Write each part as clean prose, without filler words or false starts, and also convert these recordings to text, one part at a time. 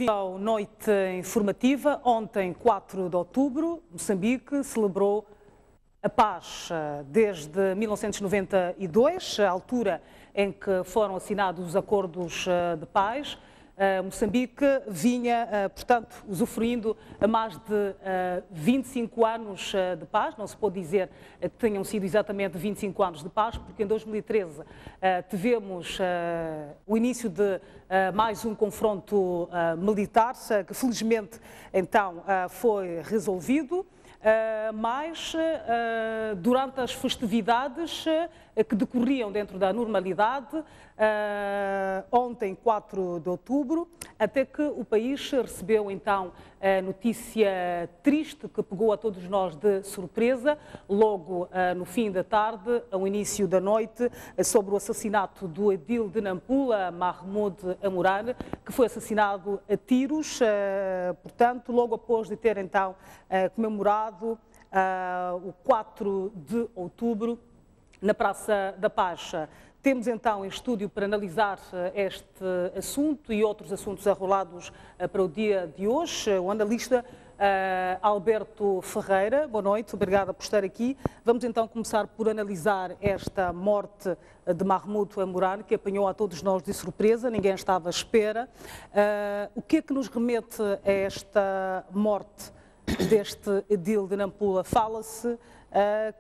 Bem-vindo à noite informativa. Ontem, 4 de outubro, Moçambique celebrou a paz desde 1992, a altura em que foram assinados os acordos de paz. Moçambique vinha, portanto, usufruindo a mais de 25 anos de paz. Não se pode dizer que tenham sido exatamente 25 anos de paz, porque em 2013 tivemos o início de mais um confronto militar, que felizmente então foi resolvido. Mas durante as festividades que decorriam dentro da normalidade, ontem, 4 de outubro, até que o país recebeu então a notícia triste que pegou a todos nós de surpresa, logo no fim da tarde, ao início da noite, sobre o assassinato do edil de Nampula, Mahmoud Amurane, que foi assassinado a tiros, portanto, logo após de ter então comemorado o 4 de outubro na Praça da Paz. Temos então em estúdio para analisar este assunto e outros assuntos arrolados para o dia de hoje o analista Alberto Ferreira. Boa noite, obrigada por estar aqui. Vamos então começar por analisar esta morte de Mahmoud Amurane, que apanhou a todos nós de surpresa, ninguém estava à espera. O que é que nos remete a esta morte deste edil de Nampula? Fala-se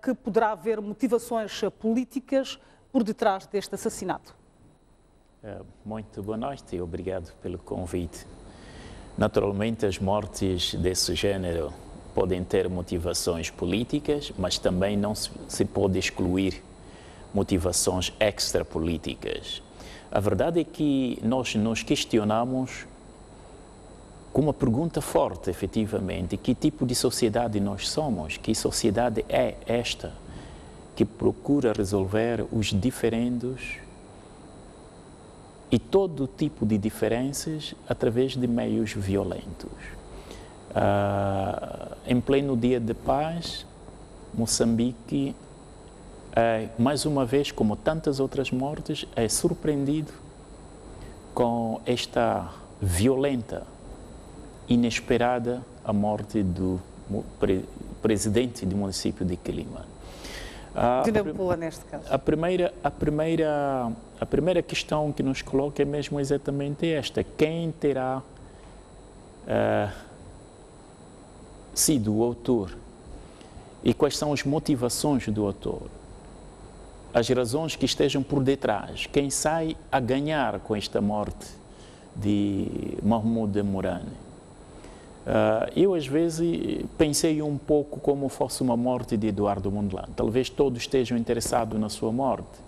que poderá haver motivações políticas por detrás deste assassinato. Muito boa noite e obrigado pelo convite. Naturalmente, as mortes desse género podem ter motivações políticas, mas também não se pode excluir motivações extrapolíticas. A verdade é que nós nos questionamos com uma pergunta forte, efetivamente, que tipo de sociedade nós somos? Que sociedade é esta que procura resolver os diferendos e todo tipo de diferenças através de meios violentos? Em pleno dia de paz, Moçambique, mais uma vez, como tantas outras mortes, é surpreendido com esta violenta, inesperada a morte do presidente do município de Quelimane. De Nampula, neste caso. A primeira questão que nos coloca é mesmo exatamente esta: quem terá sido o autor e quais são as motivações do autor? As razões que estejam por detrás, quem sai a ganhar com esta morte de Mahmoud Amurane? Eu, às vezes, pensei um pouco como fosse uma morte de Eduardo Mondlane. Talvez todos estejam interessados na sua morte,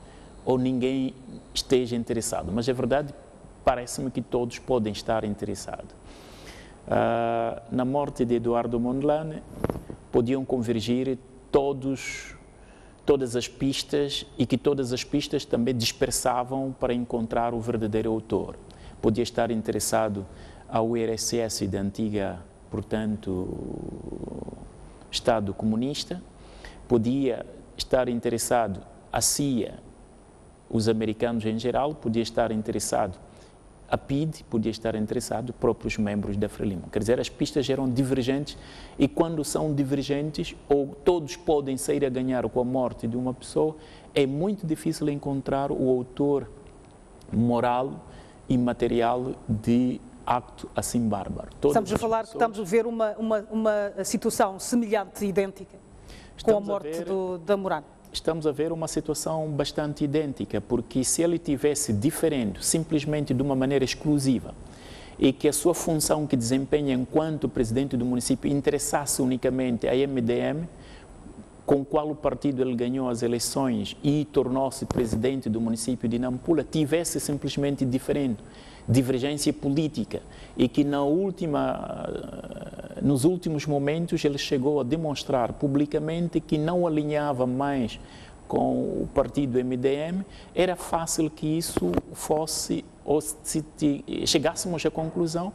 ou ninguém esteja interessado. Mas, a verdade, parece-me que todos podem estar interessados. Na morte de Eduardo Mondlane, podiam convergir todas as pistas, e que todas as pistas também dispersavam para encontrar o verdadeiro autor. Podia estar interessado ao URSS da antiga, portanto, Estado comunista, podia estar interessado a CIA, os americanos em geral, podia estar interessado a PIDE, podia estar interessado próprios membros da Frelimo. Quer dizer, as pistas eram divergentes, e quando são divergentes, ou todos podem sair a ganhar com a morte de uma pessoa, é muito difícil encontrar o autor moral e material de acto assim bárbaro. Estamos a falar que estamos a ver uma situação semelhante, idêntica, com a morte de Amurane. Estamos a ver uma situação bastante idêntica, porque se ele tivesse diferente simplesmente de uma maneira exclusiva, e que a sua função que desempenha enquanto presidente do município interessasse unicamente a MDM, com o qual o partido ele ganhou as eleições e tornou-se presidente do município de Nampula, tivesse simplesmente diferente, divergência política, e que nos últimos momentos ele chegou a demonstrar publicamente que não alinhava mais com o partido MDM, era fácil que isso fosse, ou se chegássemos à conclusão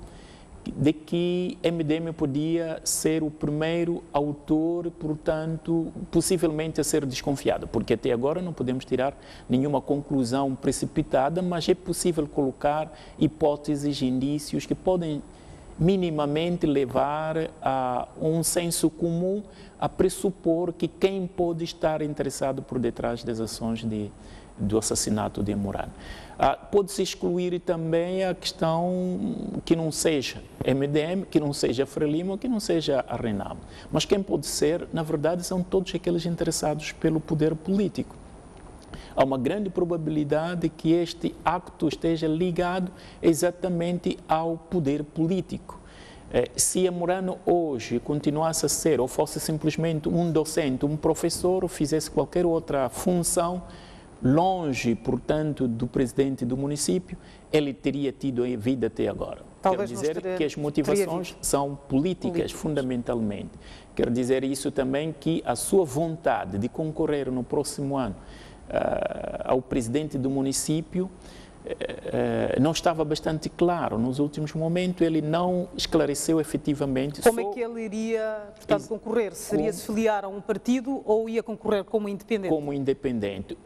de que MDM podia ser o primeiro autor, portanto, possivelmente a ser desconfiado, porque até agora não podemos tirar nenhuma conclusão precipitada, mas é possível colocar hipóteses, indícios que podem minimamente levar a um senso comum a pressupor que quem pode estar interessado por detrás das ações do assassinato de Amurano. Pode-se excluir também a questão que não seja MDM, que não seja Frelimo, que não seja a Renamo. Mas quem pode ser, na verdade, são todos aqueles interessados pelo poder político. Há uma grande probabilidade que este acto esteja ligado exatamente ao poder político. Se Amurano hoje continuasse a ser, ou fosse simplesmente um docente, um professor, ou fizesse qualquer outra função, longe, portanto, do presidente do município, ele teria tido a vida até agora. Talvez quer dizer que as motivações são políticas, fundamentalmente. Quer dizer isso também que a sua vontade de concorrer no próximo ano ao presidente do município não estava bastante claro. Nos últimos momentos ele não esclareceu efetivamente. Como é que ele iria, portanto, concorrer? Seria se filiar a um partido ou ia concorrer como independente? Como independente.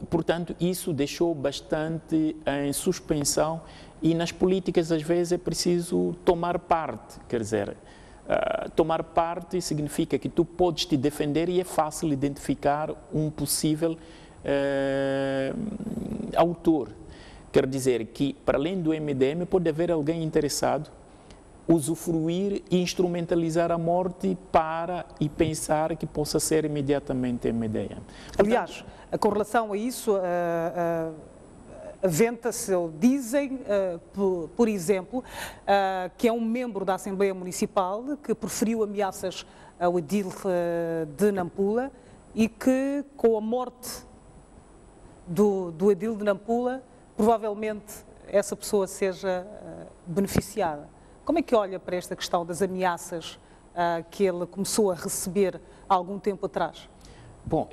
Portanto, isso deixou bastante em suspensão e nas políticas às vezes é preciso tomar parte, quer dizer, tomar parte significa que tu podes te defender e é fácil identificar um possível autor. Quer dizer que, para além do MDM, pode haver alguém interessado usufruir e instrumentalizar a morte e pensar que possa ser imediatamente MDM. Aliás, com relação a isso, aventa-se ou dizem, por exemplo, que é um membro da Assembleia Municipal que proferiu ameaças ao edil de Nampula e que, com a morte do edil de Nampula, provavelmente essa pessoa seja beneficiada. Como é que olha para esta questão das ameaças que ele começou a receber há algum tempo atrás? Bom,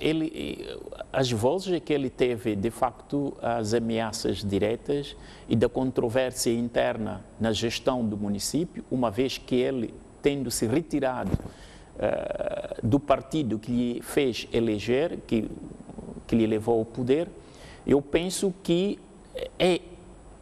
as vozes que ele teve, de facto, as ameaças diretas e da controvérsia interna na gestão do município, uma vez que ele, tendo se retirado do partido que lhe fez eleger, que lhe levou ao poder, eu penso que é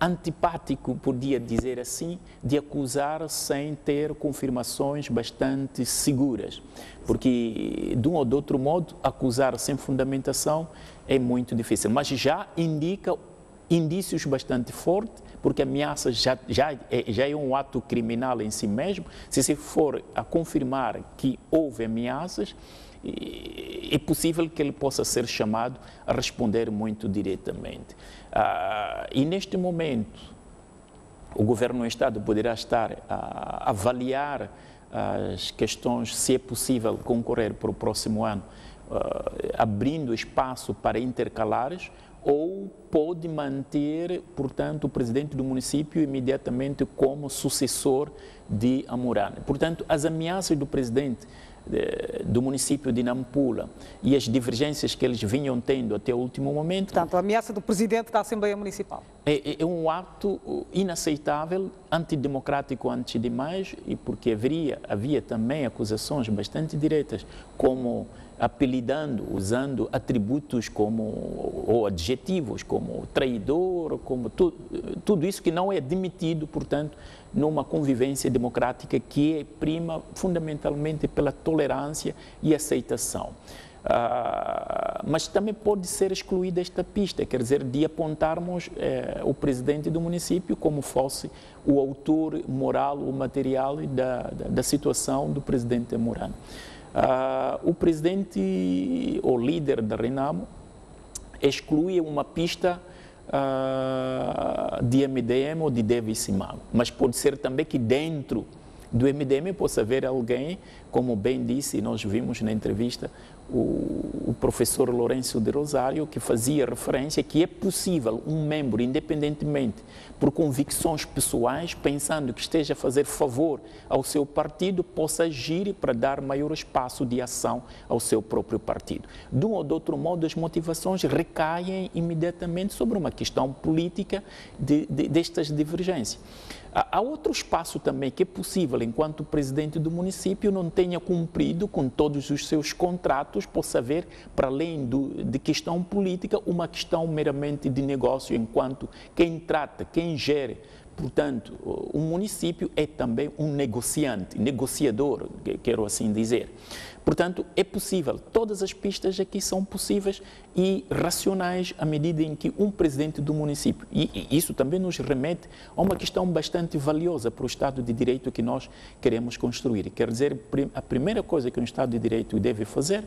antipático, podia dizer assim, de acusar sem ter confirmações bastante seguras, porque de um ou de outro modo acusar sem fundamentação é muito difícil, mas já indica indícios bastante fortes, porque ameaças já é um ato criminal em si mesmo. Se for a confirmar que houve ameaças, é possível que ele possa ser chamado a responder muito diretamente. E neste momento, o Governo do Estado poderá estar a avaliar as questões, se é possível concorrer para o próximo ano, abrindo espaço para intercalares, ou pode manter, portanto, o presidente do município imediatamente como sucessor de Amurano. Portanto, as ameaças do presidente do município de Nampula e as divergências que eles vinham tendo até o último momento... Portanto, a ameaça do presidente da Assembleia Municipal. É um ato inaceitável, antidemocrático antes de mais, e porque havia também acusações bastante diretas, como apelidando, usando atributos ou adjetivos como traidor, como tudo isso que não é admitido, portanto, numa convivência democrática que prima fundamentalmente pela tolerância e aceitação. Mas também pode ser excluída esta pista, quer dizer, de apontarmos o presidente do município como fosse o autor moral ou material da situação do presidente Amurano. O presidente ou líder da Renamo exclui uma pista de MDM ou de Davis Simago, mas pode ser também que dentro do MDM possa haver alguém, como bem disse, nós vimos na entrevista o professor Lourenço de Rosário, que fazia referência que é possível um membro, independentemente por convicções pessoais, pensando que esteja a fazer favor ao seu partido, possa agir para dar maior espaço de ação ao seu próprio partido. De um ou de outro modo, as motivações recaem imediatamente sobre uma questão política destas divergências. Há outro espaço também que é possível, enquanto o presidente do município não tenha cumprido com todos os seus contratos, possa haver, para além de questão política, uma questão meramente de negócio, enquanto quem trata, quem gere portanto, o município é também um negociador, quero assim dizer. Portanto, é possível, todas as pistas aqui são possíveis e racionais à medida em que um presidente do município, e isso também nos remete a uma questão bastante valiosa para o Estado de Direito que nós queremos construir. Quer dizer, a primeira coisa que um Estado de Direito deve fazer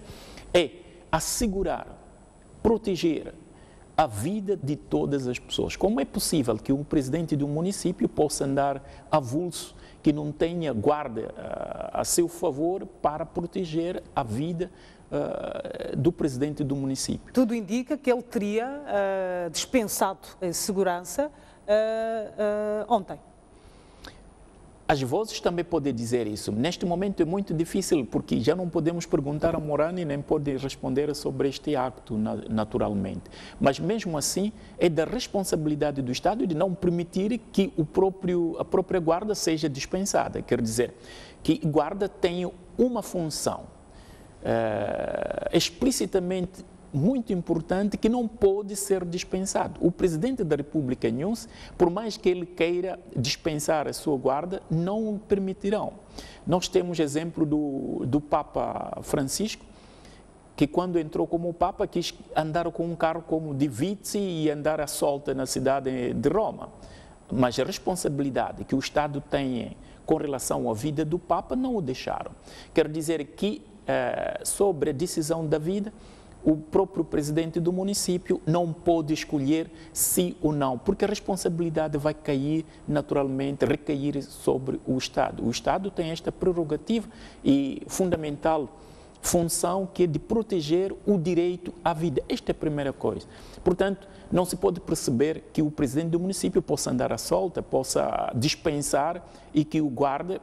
é assegurar, proteger a vida de todas as pessoas. Como é possível que um presidente de um município possa andar avulso, que não tenha guarda a seu favor para proteger a vida do presidente do município? Tudo indica que ele teria dispensado a segurança ontem. As vozes também podem dizer isso. Neste momento é muito difícil, porque já não podemos perguntar a Morani, nem pode responder sobre este acto, naturalmente. Mas, mesmo assim, é da responsabilidade do Estado de não permitir que a própria guarda seja dispensada. Quer dizer, que guarda tem uma função explicitamente muito importante que não pode ser dispensado. O Presidente da República, por mais que ele queira dispensar a sua guarda, não o permitirão. Nós temos exemplo do Papa Francisco, que quando entrou como Papa quis andar com um carro como de Vizi e andar à solta na cidade de Roma. Mas a responsabilidade que o Estado tem com relação à vida do Papa não o deixaram. Quer dizer que, sobre a decisão da vida, o próprio presidente do município não pode escolher sim ou não, porque a responsabilidade vai cair, naturalmente, recair sobre o Estado. O Estado tem esta prerrogativa e fundamental função, que é de proteger o direito à vida. Esta é a primeira coisa. Portanto, não se pode perceber que o presidente do município possa andar à solta, possa dispensar e que o guarda,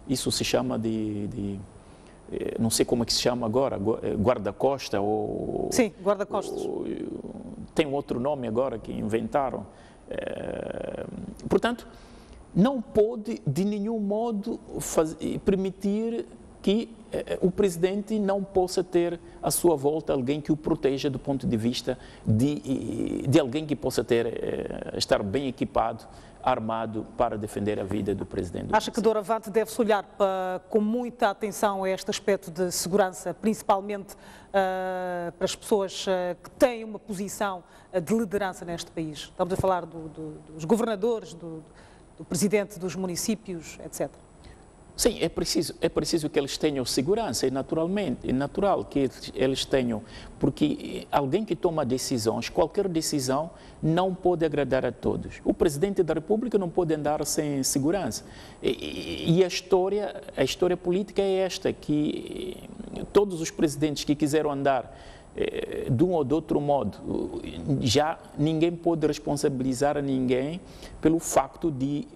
isso se chama não sei como é que se chama agora, guarda-costa ou... Sim, guarda-costas. Tem outro nome agora que inventaram. Portanto, não pode de nenhum modo permitir que o presidente não possa ter à sua volta alguém que o proteja do ponto de vista de alguém que possa estar bem equipado, armado para defender a vida do presidente. Acha que Doravante deve-se olhar com muita atenção a este aspecto de segurança, principalmente para as pessoas que têm uma posição de liderança neste país? Estamos a falar dos governadores, do presidente dos municípios, etc. Sim, é preciso que eles tenham segurança, é natural que eles tenham, porque alguém que toma decisões, qualquer decisão, não pode agradar a todos. O Presidente da República não pode andar sem segurança. E a história política é esta, que todos os presidentes que quiseram andar de um ou de outro modo, já ninguém pode responsabilizar a ninguém pelo facto de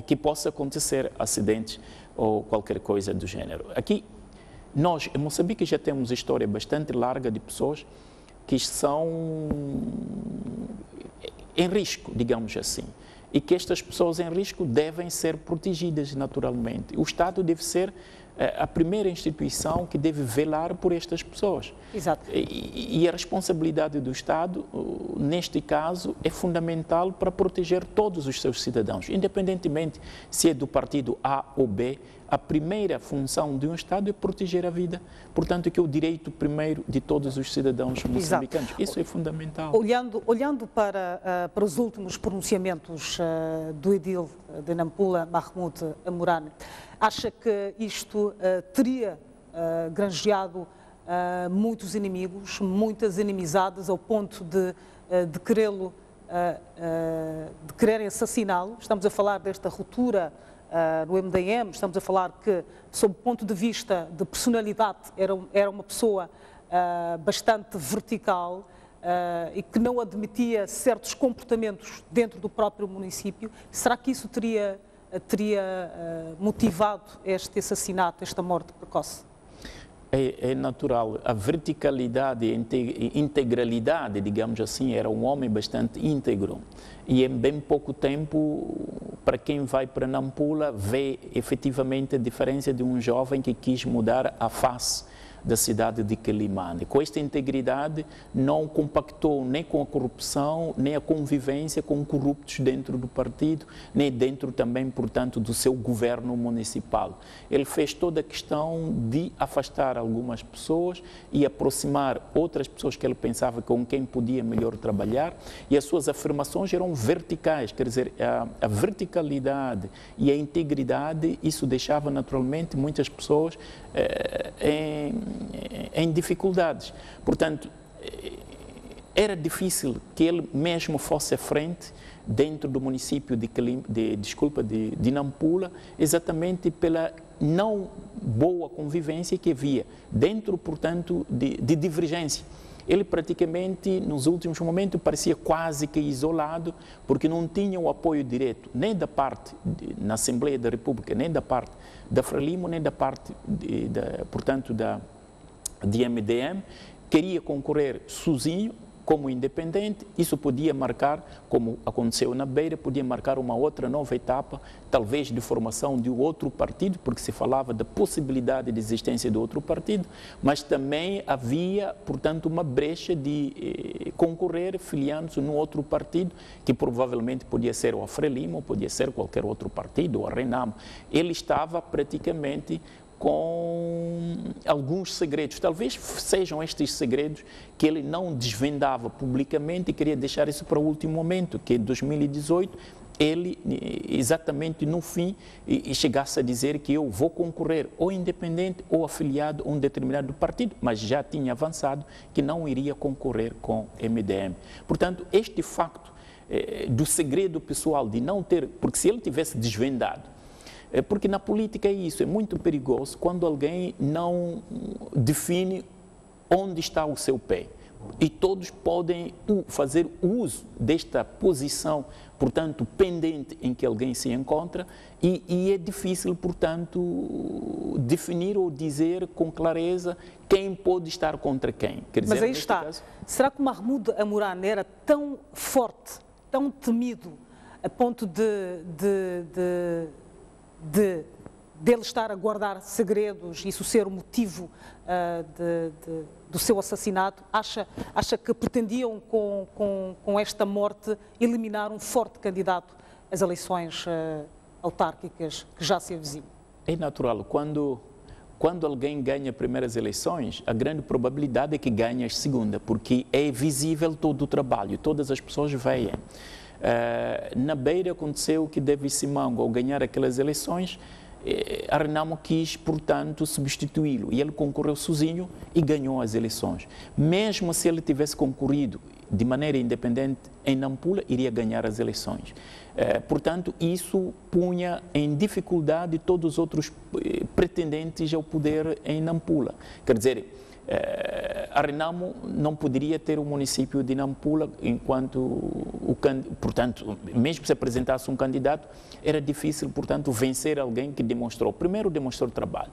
que possa acontecer acidentes ou qualquer coisa do gênero. Aqui, nós, em Moçambique, já temos história bastante larga de pessoas que estão em risco, digamos assim, e que estas pessoas em risco devem ser protegidas naturalmente. O Estado deve ser a primeira instituição que deve velar por estas pessoas. Exato. E a responsabilidade do Estado, neste caso, é fundamental para proteger todos os seus cidadãos, independentemente se é do partido A ou B. A primeira função de um Estado é proteger a vida, portanto, que é o direito primeiro de todos os cidadãos moçambicanos. Exato. Isso é fundamental. Olhando para os últimos pronunciamentos do edil de Nampula, Mahmoud Morani, acha que isto teria granjeado muitos inimigos, muitas inimizades, ao ponto de quererem assassiná-lo? Estamos a falar desta ruptura no MDM, estamos a falar que, sob o ponto de vista de personalidade, era uma pessoa bastante vertical e que não admitia certos comportamentos dentro do próprio município. Será que isso teria motivado este assassinato, esta morte precoce? É natural. A verticalidade e integralidade, digamos assim, era um homem bastante íntegro. E em bem pouco tempo, para quem vai para Nampula, vê efetivamente a diferença de um jovem que quis mudar a face da cidade de Quelimane. Com esta integridade, não compactou nem com a corrupção, nem a convivência com corruptos dentro do partido, nem dentro também, portanto, do seu governo municipal. Ele fez toda a questão de afastar algumas pessoas e aproximar outras pessoas que ele pensava com quem podia melhor trabalhar, e as suas afirmações eram verticais, quer dizer, a verticalidade e a integridade, isso deixava naturalmente muitas pessoas em dificuldades. Portanto, era difícil que ele mesmo fosse à frente dentro do município de Nampula, exatamente pela não boa convivência que havia dentro, portanto, de divergência. Ele praticamente, nos últimos momentos, parecia quase que isolado, porque não tinha o apoio direto, nem da parte, na Assembleia da República, nem da parte da Frelimo, nem da parte, portanto, de MDM. Queria concorrer sozinho, como independente. Isso podia marcar, como aconteceu na Beira, podia marcar uma outra nova etapa, talvez de formação de outro partido, porque se falava da possibilidade de existência de outro partido, mas também havia, portanto, uma brecha de concorrer filiando-se num outro partido, que provavelmente podia ser o Frelimo, podia ser qualquer outro partido, o Renamo. Ele estava praticamente com alguns segredos, talvez sejam estes segredos que ele não desvendava publicamente e queria deixar isso para o último momento, que em 2018 ele, exatamente no fim, chegasse a dizer que eu vou concorrer ou independente ou afiliado a um determinado partido, mas já tinha avançado que não iria concorrer com MDM. Portanto, este facto do segredo pessoal de não ter, porque se ele tivesse desvendado, porque na política é isso, é muito perigoso quando alguém não define onde está o seu pé. E todos podem fazer uso desta posição, portanto, pendente em que alguém se encontra, e é difícil, portanto, definir ou dizer com clareza quem pode estar contra quem. Quer dizer, mas aí está. Caso... Será que o Mahmoud Amurane era tão forte, tão temido, a ponto dele estar a guardar segredos, isso ser o motivo do seu assassinato? Acha que pretendiam com esta morte eliminar um forte candidato às eleições autárquicas que já se avizinham? É natural, quando alguém ganha primeiras eleições, a grande probabilidade é que ganhe as segundas, porque é visível todo o trabalho, todas as pessoas veem. Na Beira aconteceu que David Simango, ao ganhar aquelas eleições, a Renamo quis, portanto, substituí-lo, e ele concorreu sozinho e ganhou as eleições. Mesmo se ele tivesse concorrido de maneira independente em Nampula, iria ganhar as eleições. Portanto, isso punha em dificuldade todos os outros pretendentes ao poder em Nampula. Quer dizer, a Renamo não poderia ter o município de Nampula enquanto, portanto, mesmo se apresentasse um candidato, era difícil, portanto, vencer alguém que demonstrou, primeiro demonstrou trabalho,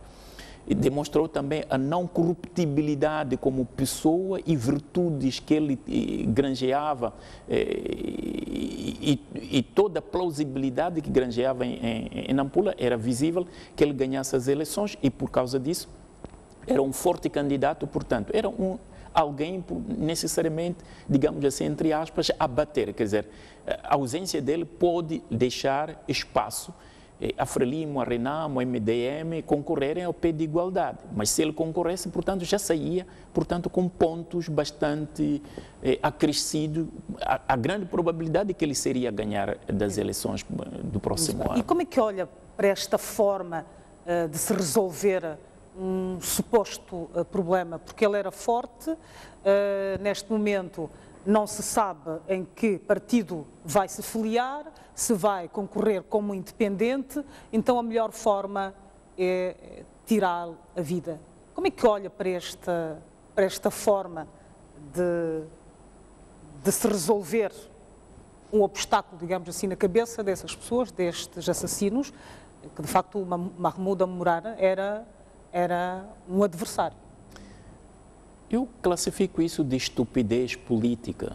e demonstrou também a não corruptibilidade como pessoa e virtudes que ele granjeava e toda a plausibilidade que granjeava em Nampula era visível que ele ganhasse as eleições e por causa disso era um forte candidato, portanto, era alguém necessariamente, digamos assim, entre aspas, a bater. Quer dizer, a ausência dele pode deixar espaço a Frelimo, a Renamo, a MDM concorrerem ao pé de igualdade. Mas se ele concorresse, portanto, já saía, portanto, com pontos bastante acrescidos. A grande probabilidade é que ele seria ganhar das eleições do próximo ano. E como é que olha para esta forma de se resolver um suposto problema? Porque ele era forte, neste momento não se sabe em que partido vai se filiar, se vai concorrer como independente, então a melhor forma é tirar a vida. Como é que olha para esta forma de se resolver um obstáculo, digamos assim, na cabeça dessas pessoas, destes assassinos, que de facto o Mahmoud Amurane era um adversário? Eu classifico isso de estupidez política,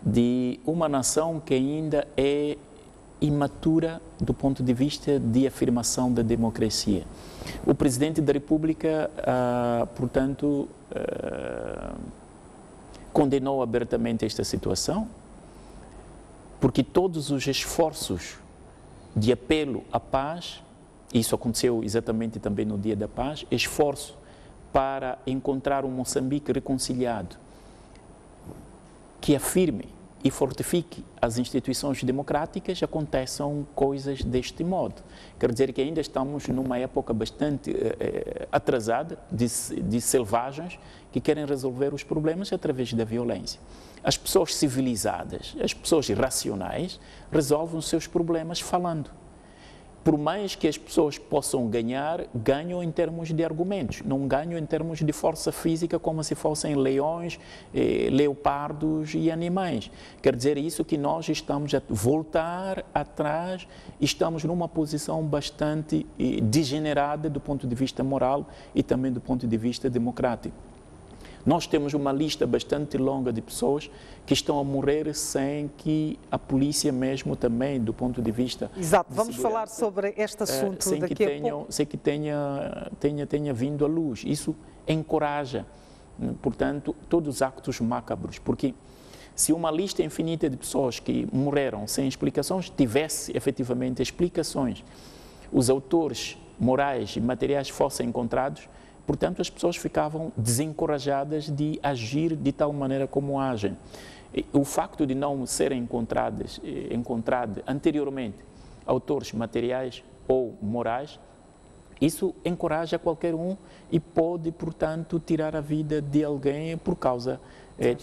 de uma nação que ainda é imatura do ponto de vista de afirmação da democracia. O Presidente da República, portanto, condenou abertamente esta situação, porque todos os esforços de apelo à paz, isso aconteceu exatamente também no Dia da Paz, esforço para encontrar um Moçambique reconciliado, que afirme e fortifique as instituições democráticas, aconteçam coisas deste modo. Quer dizer que ainda estamos numa época bastante atrasada de selvagens que querem resolver os problemas através da violência. As pessoas civilizadas, as pessoas racionais, resolvem os seus problemas falando. Por mais que as pessoas possam ganhar, ganham em termos de argumentos, não ganham em termos de força física como se fossem leões, leopardos e animais. Quer dizer isso que nós estamos a voltar atrás, estamos numa posição bastante degenerada do ponto de vista moral e também do ponto de vista democrático. Nós temos uma lista bastante longa de pessoas que estão a morrer sem que a polícia mesmo também, do ponto de vista... Exato, vamos falar sobre este assunto daqui a pouco. Sem que tenha vindo à luz. Isso encoraja, portanto, todos os actos macabros, porque se uma lista infinita de pessoas que morreram sem explicações tivesse efetivamente explicações, os autores morais e materiais fossem encontrados, portanto, as pessoas ficavam desencorajadas de agir de tal maneira como agem. O facto de não serem encontrados anteriormente autores materiais ou morais, isso encoraja qualquer um e pode, portanto, tirar a vida de alguém por causa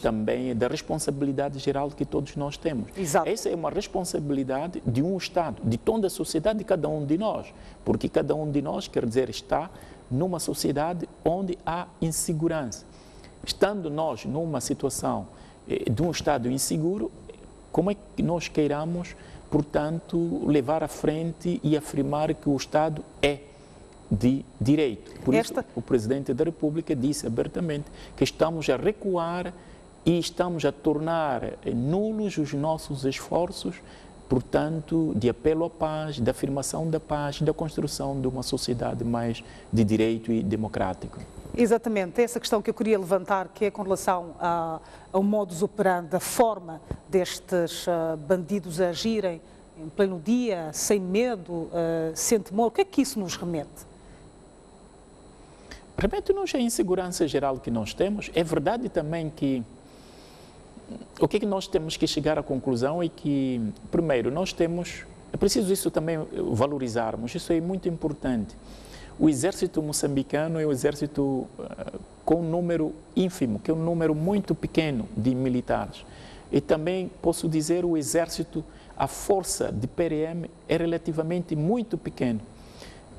também da responsabilidade geral que todos nós temos. Exato. Essa é uma responsabilidade de um Estado, de toda a sociedade, de cada um de nós, porque cada um de nós, quer dizer, está numa sociedade onde há insegurança. Estando nós numa situação de um Estado inseguro, como é que nós queiramos, portanto, levar à frente e afirmar que o Estado é de direito? Por isso, o Presidente da República disse abertamente que estamos a recuar e estamos a tornar nulos os nossos esforços, portanto, de apelo à paz, da afirmação da paz, da construção de uma sociedade mais de direito e democrático. Exatamente, essa questão que eu queria levantar, que é com relação ao modus operandi, da forma destes bandidos agirem em pleno dia, sem medo, sem temor, o que é que isso nos remete? Remete-nos à insegurança geral que nós temos. É verdade também que o que nós temos que chegar à conclusão é que, primeiro, é preciso isso também valorizarmos, isso é muito importante. O exército moçambicano é um exército com um número ínfimo, que é um número muito pequeno de militares. E também posso dizer o exército, a força de PRM é relativamente muito pequena.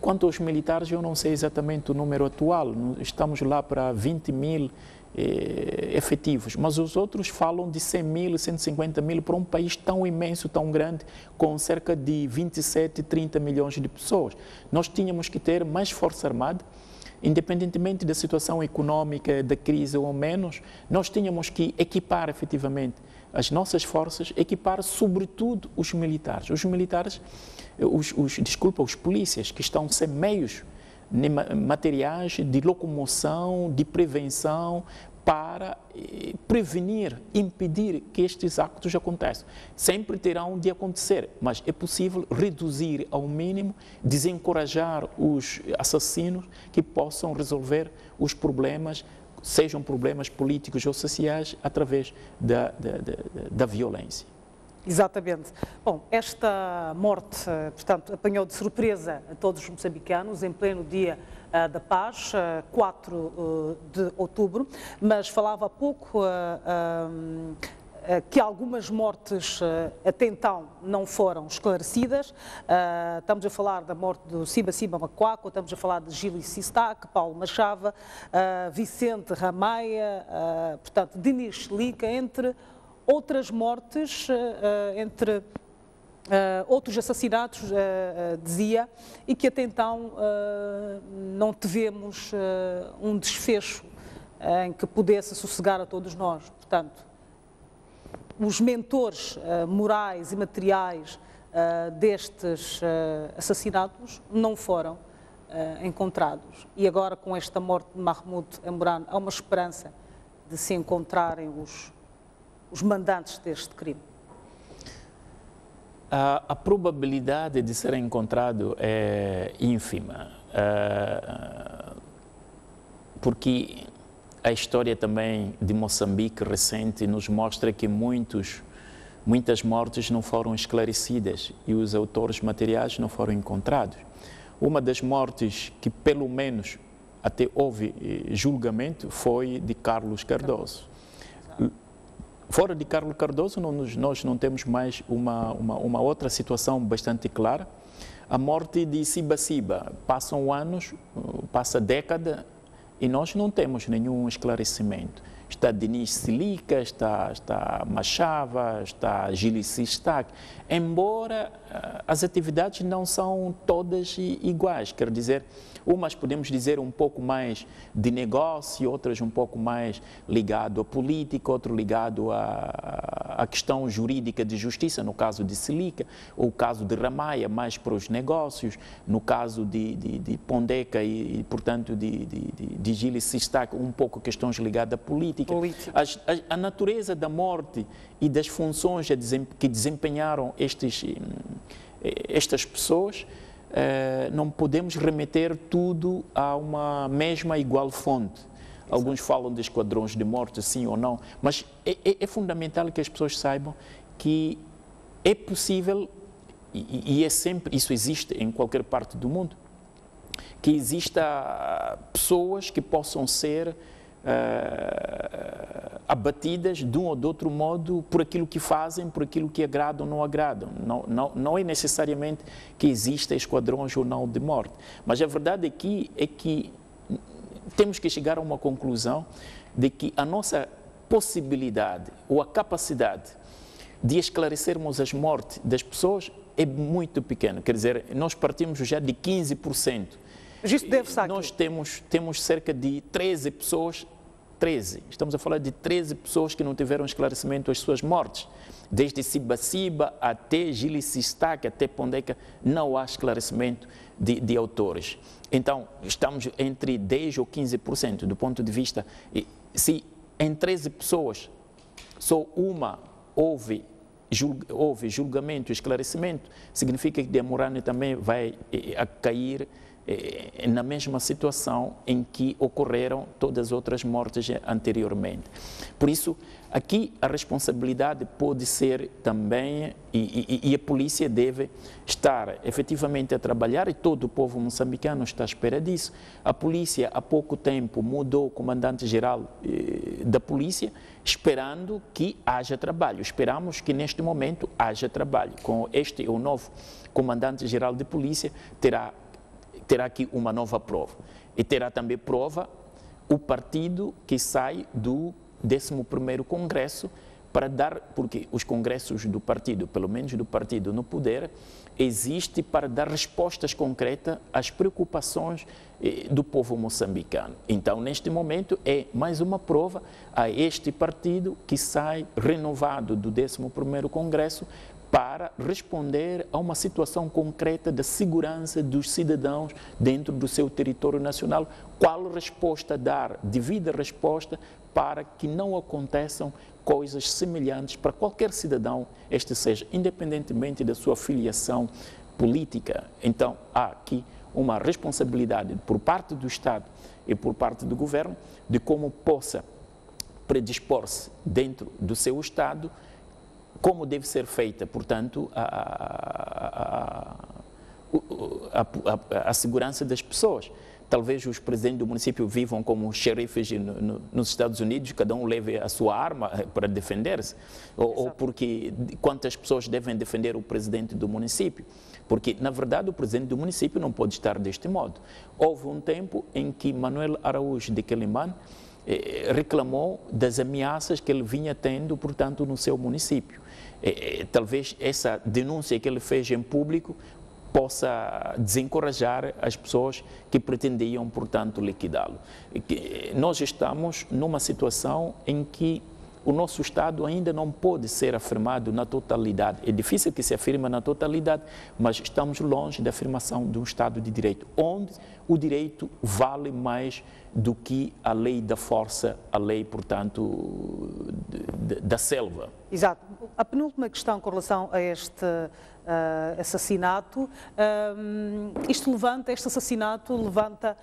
Quanto aos militares, eu não sei exatamente o número atual, estamos lá para 20 mil efetivos, mas os outros falam de 100 mil, 150 mil para um país tão imenso, tão grande, com cerca de 27, 30 milhões de pessoas. Nós tínhamos que ter mais força armada, independentemente da situação econômica, da crise ou menos, nós tínhamos que equipar efetivamente as nossas forças, equipar sobretudo os militares. Os militares, os polícias que estão sem meios materiais de locomoção, de prevenção, para prevenir, impedir que estes actos aconteçam. Sempre terão de acontecer, mas é possível reduzir ao mínimo, desencorajar os assassinos que possam resolver os problemas, sejam problemas políticos ou sociais, através da violência. Exatamente. Bom, esta morte, portanto, apanhou de surpresa a todos os moçambicanos em pleno Dia da Paz, 4 de outubro, mas falava há pouco que algumas mortes até então não foram esclarecidas. Estamos a falar da morte do Simba Macuaco, estamos a falar de Gili Sistac, Paulo Machava, Vicente Ramaia, portanto, Dinis Lica, entre outras mortes, entre outros assassinatos, dizia, e que até então não tivemos um desfecho em que pudesse sossegar a todos nós. Portanto, os mentores morais e materiais destes assassinatos não foram encontrados. E agora, com esta morte de Mahmoud Emran, há uma esperança de se encontrarem os mandantes deste crime? A probabilidade de ser encontrado é ínfima, porque a história também de Moçambique recente nos mostra que muitas mortes não foram esclarecidas e os autores materiais não foram encontrados. Uma das mortes que, pelo menos, até houve julgamento foi de Carlos Cardoso. Fora de Carlos Cardoso, nós não temos mais uma outra situação bastante clara. A morte de Siba Siba. Passam anos, passa década e nós não temos nenhum esclarecimento. Está Denis Silica, está Machava, está Gili Sistak, embora as atividades não são todas iguais, quer dizer, umas podemos dizer um pouco mais de negócio, outras um pouco mais ligado à política, outro ligado à questão jurídica de justiça, no caso de Silica, ou o caso de Ramaia, mais para os negócios, no caso de Pondeca e portanto, de Gili Sistak, um pouco questões ligadas à política. A natureza da morte e das funções que desempenharam estas pessoas, não podemos remeter tudo a uma mesma igual fonte. Exato. Alguns falam de esquadrões de morte, sim ou não, mas é fundamental que as pessoas saibam que é possível, e é sempre, isso existe em qualquer parte do mundo, que exista pessoas que possam ser abatidas de um ou de outro modo por aquilo que fazem, por aquilo que agradam ou não agradam. Não é necessariamente que exista esquadrões ou não de morte. Mas a verdade aqui é que temos que chegar a uma conclusão de que a nossa possibilidade ou a capacidade de esclarecermos as mortes das pessoas é muito pequena. Quer dizer, nós partimos já de 15%. Mas isso deve-se a Nós temos cerca de 13 pessoas, estamos a falar de 13 pessoas que não tiveram esclarecimento às suas mortes. Desde Siba Siba até Gili Sistak, até Pondeca, não há esclarecimento de autores. Então, estamos entre 10% ou 15% do ponto de vista. Se em 13 pessoas só uma houve julgamento e esclarecimento, significa que Demorane também vai cair na mesma situação em que ocorreram todas as outras mortes anteriormente. Por isso, aqui a responsabilidade pode ser também, e a polícia deve estar efetivamente a trabalhar, e todo o povo moçambicano está à espera disso. A polícia, há pouco tempo, mudou o comandante-geral da polícia, esperando que haja trabalho. Esperamos que neste momento haja trabalho. Com o novo comandante-geral de polícia, terá aqui uma nova prova. E terá também prova o partido que sai do 11º Congresso para dar, porque os congressos do partido, pelo menos do partido no poder, existe para dar respostas concretas às preocupações do povo moçambicano. Então, neste momento, é mais uma prova a este partido que sai renovado do 11º Congresso para responder a uma situação concreta da segurança dos cidadãos dentro do seu território nacional. Qual resposta dar, devida resposta, para que não aconteçam coisas semelhantes para qualquer cidadão, este seja, independentemente da sua filiação política. Então, há aqui uma responsabilidade por parte do Estado e por parte do Governo de como possa predispor-se dentro do seu Estado como deve ser feita, portanto, a segurança das pessoas. Talvez os presidentes do município vivam como xerifes nos Estados Unidos, cada um leve a sua arma para defender-se, ou porque quantas pessoas devem defender o presidente do município, porque, na verdade, o presidente do município não pode estar deste modo. Houve um tempo em que Manuel Araújo de Quelimane reclamou das ameaças que ele vinha tendo, portanto, no seu município. Talvez essa denúncia que ele fez em público possa desencorajar as pessoas que pretendiam, portanto, liquidá-lo. Nós estamos numa situação em que o nosso Estado ainda não pode ser afirmado na totalidade. É difícil que se afirme na totalidade, mas estamos longe da afirmação de um Estado de Direito, onde o direito vale mais do que a lei da força, a lei, portanto, da selva. Exato. A penúltima questão com relação a este assassinato, este assassinato levanta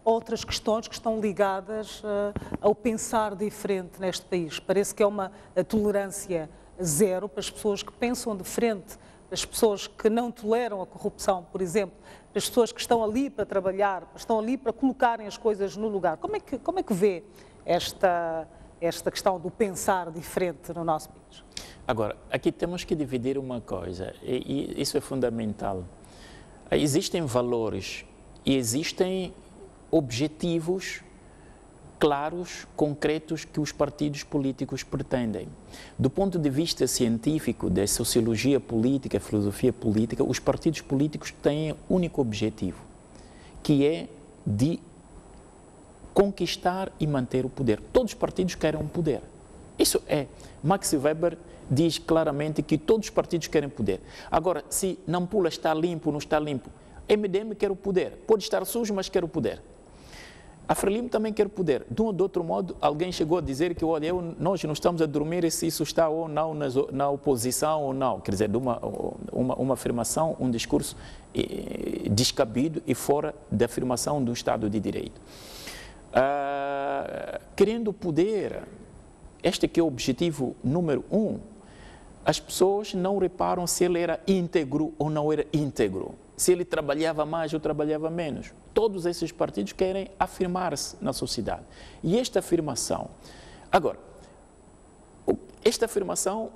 outras questões que estão ligadas ao pensar diferente neste país. Parece que é uma tolerância zero para as pessoas que pensam diferente, para as pessoas que não toleram a corrupção, por exemplo, para as pessoas que estão ali para trabalhar, estão ali para colocarem as coisas no lugar. Como é que vê esta questão do pensar diferente no nosso país? Agora, aqui temos que dividir uma coisa, e isso é fundamental. Existem valores e existem objetivos claros, concretos, que os partidos políticos pretendem. Do ponto de vista científico, da sociologia política, filosofia política, os partidos políticos têm um único objetivo, que é de conquistar e manter o poder. Todos os partidos querem um poder. Isso é. Max Weber diz claramente que todos os partidos querem poder. Agora, se Nampula está limpo ou não está limpo, MDM quer o poder. Pode estar sujo, mas quer o poder. A Frelimo também quer o poder. De um ou de outro modo, alguém chegou a dizer que olha, nós não estamos a dormir se isso está ou não na oposição ou não. Quer dizer, uma afirmação, um discurso descabido e fora da afirmação do Estado de Direito. Querendo poder, este que é o objetivo número 1, as pessoas não reparam se ele era íntegro ou não era íntegro, se ele trabalhava mais ou trabalhava menos. Todos esses partidos querem afirmar-se na sociedade. E esta afirmação, agora, esta afirmação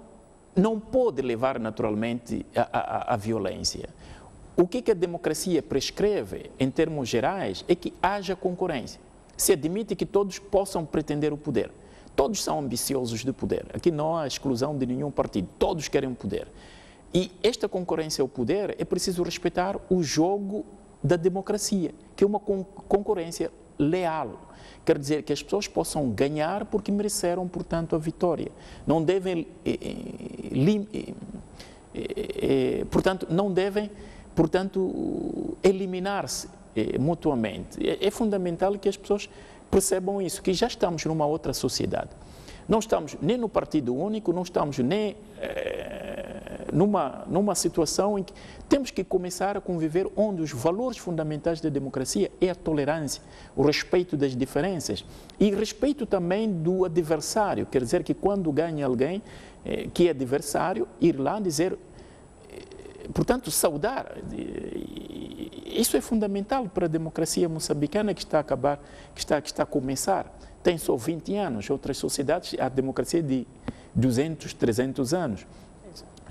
não pode levar naturalmente à violência. O que a democracia prescreve, em termos gerais, é que haja concorrência. Se admite que todos possam pretender o poder. Todos são ambiciosos de poder. Aqui não há exclusão de nenhum partido. Todos querem poder. E esta concorrência ao poder é preciso respeitar o jogo da democracia, que é uma concorrência leal. Quer dizer que as pessoas possam ganhar porque mereceram, portanto, a vitória. Não devem, eliminar-se mutuamente. É fundamental que as pessoas percebam isso, que já estamos numa outra sociedade. Não estamos nem no partido único, não estamos nem numa situação em que temos que começar a conviver onde os valores fundamentais da democracia é a tolerância, o respeito das diferenças e respeito também do adversário. Quer dizer que quando ganha alguém que é adversário, ir lá dizer, portanto, saudar. Isso é fundamental para a democracia moçambicana que está a começar. Tem só 20 anos, outras sociedades, a democracia é de 200, 300 anos.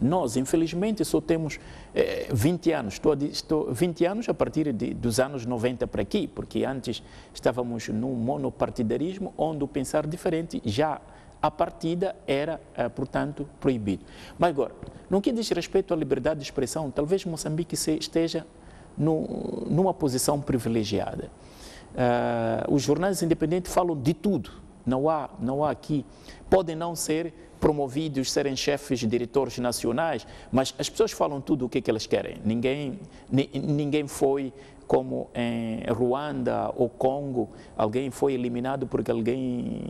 Nós, infelizmente, só temos 20 anos. 20 anos a partir dos anos 90 para aqui, porque antes estávamos num monopartidarismo onde o pensar diferente já a partida era, portanto, proibido. Mas agora, no que diz respeito à liberdade de expressão, talvez Moçambique esteja numa posição privilegiada. Os jornais independentes falam de tudo, não há aqui, podem não ser promovidos, serem chefes, diretores nacionais, mas as pessoas falam tudo o que elas querem. Ninguém foi como em Ruanda ou Congo, alguém foi eliminado porque alguém...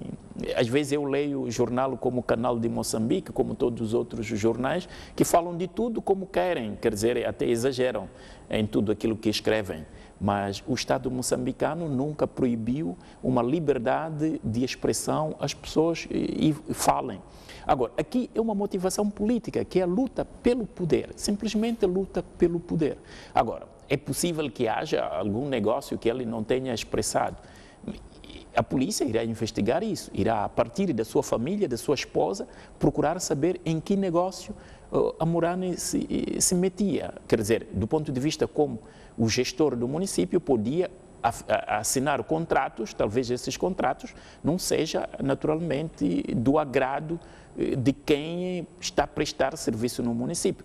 Às vezes eu leio o jornal como o Canal de Moçambique, como todos os outros jornais, que falam de tudo como querem, quer dizer, até exageram em tudo aquilo que escrevem. Mas o Estado moçambicano nunca proibiu uma liberdade de expressão, as pessoas falem. Agora, aqui é uma motivação política, que é a luta pelo poder, simplesmente a luta pelo poder. Agora, é possível que haja algum negócio que ele não tenha expressado. A polícia irá investigar isso, irá, a partir da sua família, da sua esposa, procurar saber em que negócio a Morane se metia. Quer dizer, do ponto de vista como o gestor do município podia assinar contratos, talvez esses contratos não sejam naturalmente do agrado de quem está a prestar serviço no município.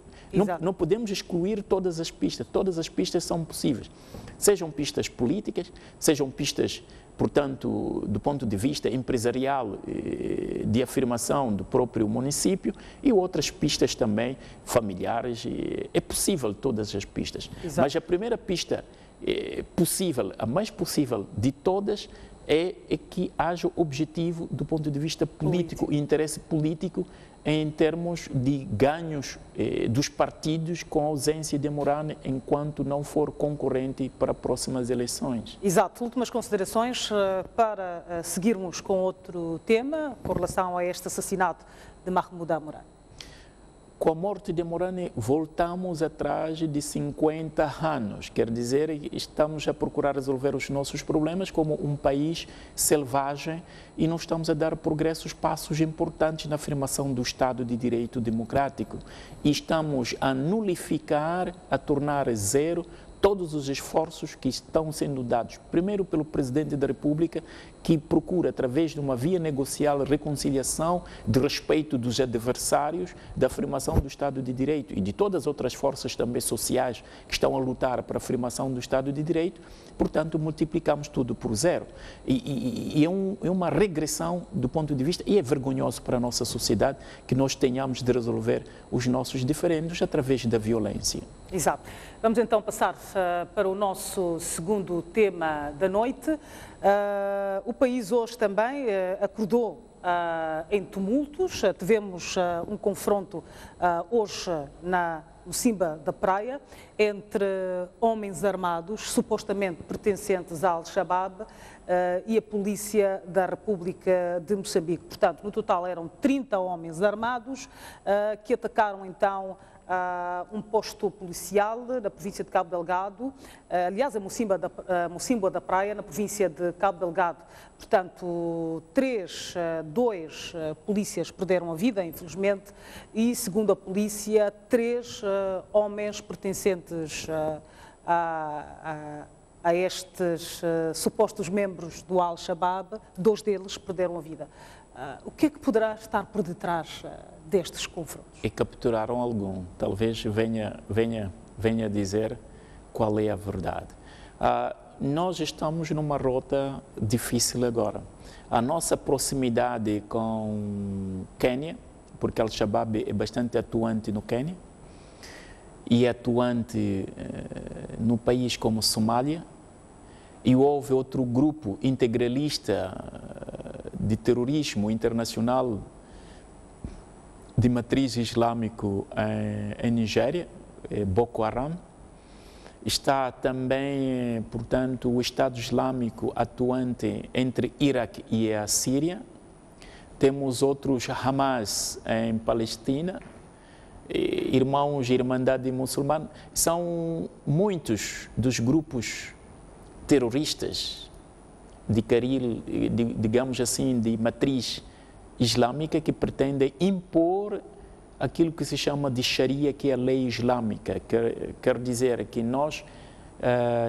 Não podemos excluir todas as pistas são possíveis. Sejam pistas políticas, sejam pistas portanto, do ponto de vista empresarial, de afirmação do próprio município, e outras pistas também familiares. É possível todas as pistas. Exato. Mas a primeira pista possível, a mais possível de todas, é que haja objetivo do ponto de vista político e interesse político em termos de ganhos dos partidos com a ausência de Morane enquanto não for concorrente para próximas eleições. Exato. Últimas considerações para seguirmos com outro tema com relação a este assassinato de Mahmouda Morane. Com a morte de Morane, voltamos atrás de 50 anos. Quer dizer, estamos a procurar resolver os nossos problemas como um país selvagem e não estamos a dar progressos, passos importantes na afirmação do Estado de Direito Democrático. E estamos a nulificar, a tornar zero todos os esforços que estão sendo dados, primeiro pelo Presidente da República, que procura, através de uma via negocial, reconciliação, de respeito dos adversários, da afirmação do Estado de Direito e de todas as outras forças também sociais que estão a lutar para a afirmação do Estado de Direito. Portanto, multiplicamos tudo por zero. E é uma regressão do ponto de vista, e é vergonhoso para a nossa sociedade que nós tenhamos de resolver os nossos diferendos através da violência. Exato. Vamos então passar para o nosso segundo tema da noite. O país hoje também acordou em tumultos. Tivemos um confronto hoje na Mocimba da Praia entre homens armados, supostamente pertencentes à Al-Shabaab, e a Polícia da República de Moçambique. Portanto, no total eram 30 homens armados que atacaram então um posto policial na província de Cabo Delgado, aliás, a Mocimba da Praia, na província de Cabo Delgado. Portanto, dois polícias perderam a vida, infelizmente, e, segundo a polícia, 3 homens pertencentes a estes supostos membros do Al-Shabaab, 2 deles perderam a vida. O que é que poderá estar por detrás destes confrontos? E capturaram algum. Talvez venha dizer qual é a verdade. Nós estamos numa rota difícil agora. A nossa proximidade com Quênia, porque Al-Shabaab é bastante atuante no Quênia, e atuante no país como Somália, e houve outro grupo integralista de terrorismo internacional de matriz islâmico em Nigéria, Boko Haram. Está também, portanto, o Estado Islâmico atuante entre Iraque e a Síria. Temos outros Hamas em Palestina, Irmãos e Irmandade Muçulmana. São muitos dos grupos terroristas de caril, digamos assim, de matriz islâmica, que pretendem impor aquilo que se chama de Sharia, que é a lei islâmica. Quer dizer que nós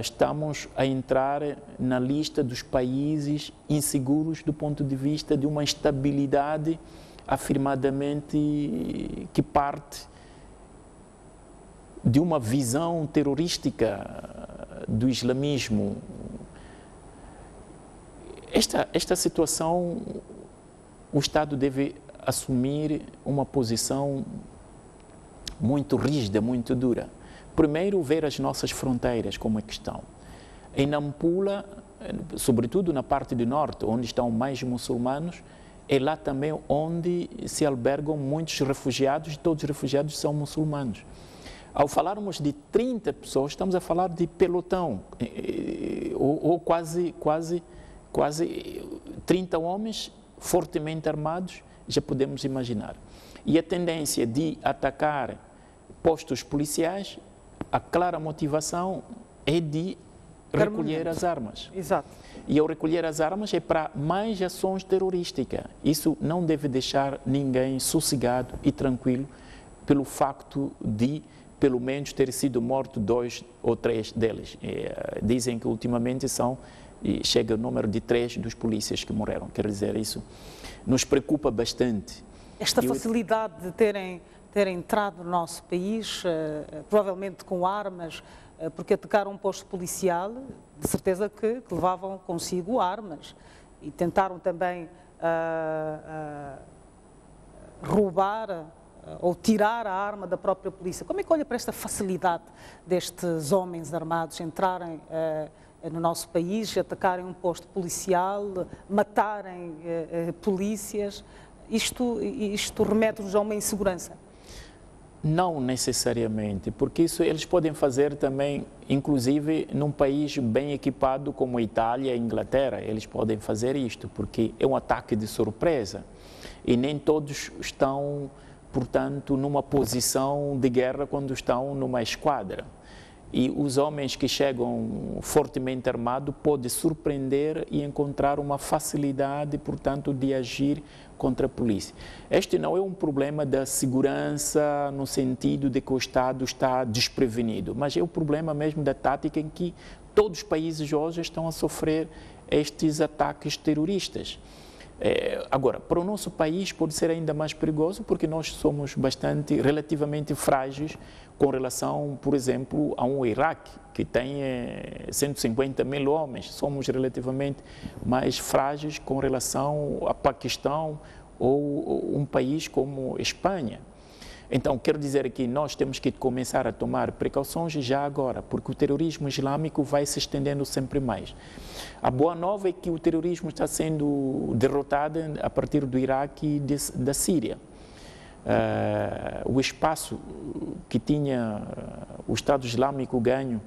estamos a entrar na lista dos países inseguros do ponto de vista de uma instabilidade afirmadamente que parte de uma visão terrorística do islamismo. Esta situação, o Estado deve assumir uma posição muito rígida, muito dura. Primeiro, ver as nossas fronteiras como é que estão. Em Nampula, sobretudo na parte do norte, onde estão mais muçulmanos, é lá também onde se albergam muitos refugiados, e todos os refugiados são muçulmanos. Ao falarmos de 30 pessoas, estamos a falar de pelotão, ou quase 30 homens fortemente armados, já podemos imaginar. E a tendência de atacar postos policiais, a clara motivação é de recolher as armas. Exato. E ao recolher as armas é para mais ações terrorísticas. Isso não deve deixar ninguém sossegado e tranquilo pelo facto de, pelo menos, ter sido morto 2 ou 3 deles. Dizem que ultimamente chega o número de 3 dos polícias que morreram. Quer dizer, isso nos preocupa bastante. Esta facilidade de terem terem entrado no nosso país, provavelmente com armas, porque atacaram um posto policial, de certeza que levavam consigo armas e tentaram também roubar ou tirar a arma da própria polícia. Como é que olha para esta facilidade destes homens armados entrarem no nosso país, atacarem um posto policial, matarem polícias? Isto remete-nos a uma insegurança? Não necessariamente, porque isso eles podem fazer também, inclusive num país bem equipado como a Itália e a Inglaterra, eles podem fazer isto, porque é um ataque de surpresa e nem todos estão, portanto, numa posição de guerra quando estão numa esquadra. E os homens que chegam fortemente armados podem surpreender e encontrar uma facilidade, portanto, de agir contra a polícia. Este não é um problema da segurança no sentido de que o Estado está desprevenido, mas é o problema mesmo da tática em que todos os países hoje estão a sofrer estes ataques terroristas. Agora, para o nosso país pode ser ainda mais perigoso porque nós somos relativamente frágeis com relação, por exemplo, a um Iraque, que tem 150 mil homens. Somos relativamente mais frágeis com relação a Paquistão ou um país como a Espanha. Então, quero dizer que nós temos que começar a tomar precauções já agora, porque o terrorismo islâmico vai se estendendo sempre mais. A boa nova é que o terrorismo está sendo derrotado a partir do Iraque e da Síria. O espaço que tinha o Estado Islâmico ganho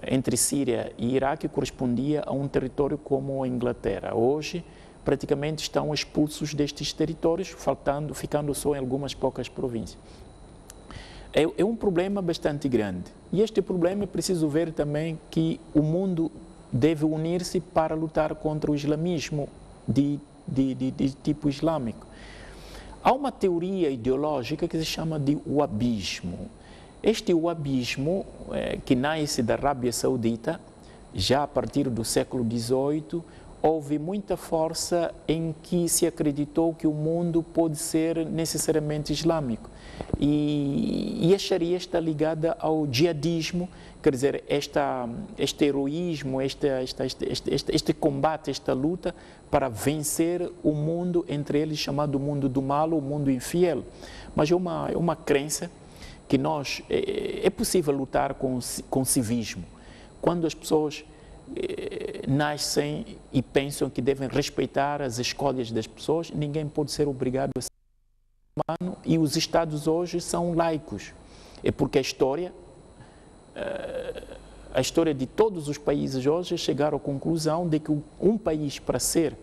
entre Síria e Iraque correspondia a um território como a Inglaterra. Hoje, praticamente estão expulsos destes territórios, ficando só em algumas poucas províncias. É um problema bastante grande. E este problema é preciso ver também que o mundo deve unir-se para lutar contra o islamismo de tipo islâmico. Há uma teoria ideológica que se chama de wahhabismo. Este wahhabismo, que nasce da Arábia Saudita, já a partir do século XVIII, houve muita força em que se acreditou que o mundo pode ser necessariamente islâmico. E a Sharia está ligada ao jihadismo, quer dizer, este heroísmo, este combate, esta luta para vencer o mundo, entre eles chamado mundo do mal, o mundo infiel. Mas é uma crença que é possível lutar com civismo. Quando as pessoas nascem e pensam que devem respeitar as escolhas das pessoas, ninguém pode ser obrigado a ser humano, e os Estados hoje são laicos. É porque a história de todos os países hoje chegaram à conclusão de que um país, para ser